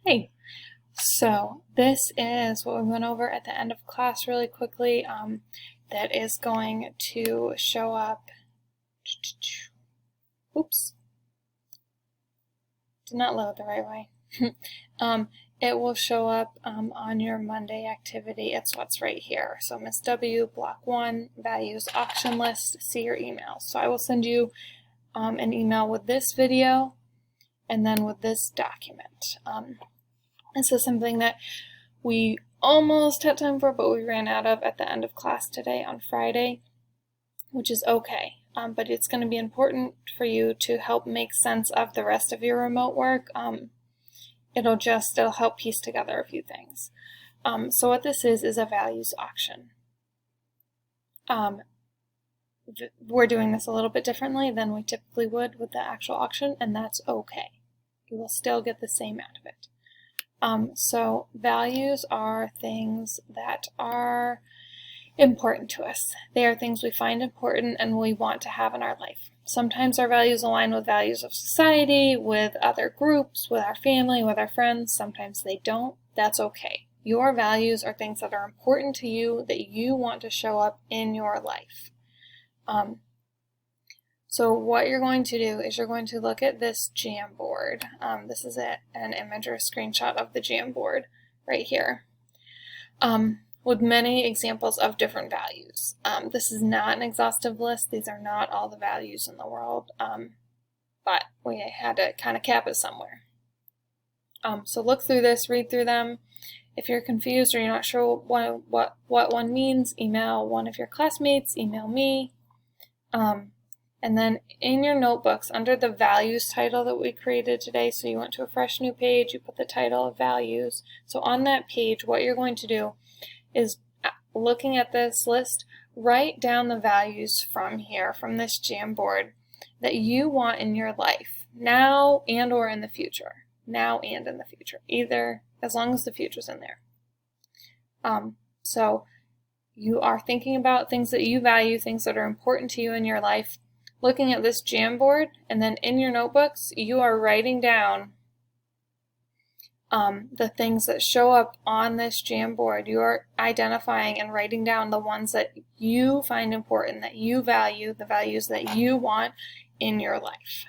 Hey, so this is what we went over at the end of class really quickly. That is going to show up. Oops, did not load the right way. It will show up on your Monday activity. It's what's right here. So Miss W, Block 1, Values Auction List, see your emails. So I will send you an email with this video and then with this document. This is something that we almost had time for, but we ran out of at the end of class today on Friday, which is okay. But it's going to be important for you to help make sense of the rest of your remote work. It'll help piece together a few things. So what this is a values auction. We're doing this a little bit differently than we typically would with the actual auction, and that's okay. You will still get the same out of it. So values are things that are important to us. They are things we find important and we want to have in our life. Sometimes our values align with values of society, with other groups, with our family, with our friends. Sometimes they don't. That's okay. Your values are things that are important to you, that you want to show up in your life. So what you're going to do is you're going to look at this Jamboard. This is an image or a screenshot of the Jamboard right here, with many examples of different values. This is not an exhaustive list. These are not all the values in the world, but we had to kind of cap it somewhere. So look through this, read through them. If you're confused or you're not sure what one means, email one of your classmates, email me. And then in your notebooks, under the values title that we created today, so you went to a fresh new page, you put the title of values. So on that page, what you're going to do is, looking at this list, write down the values from here, from this Jamboard, that you want in your life, now and or in the future. Now and in the future, either, as long as the future's in there. So you are thinking about things that you value, things that are important to you in your life, looking at this Jamboard, and then in your notebooks, you are writing down the things that show up on this Jamboard. You are identifying and writing down the ones that you find important, that you value, the values that you want in your life.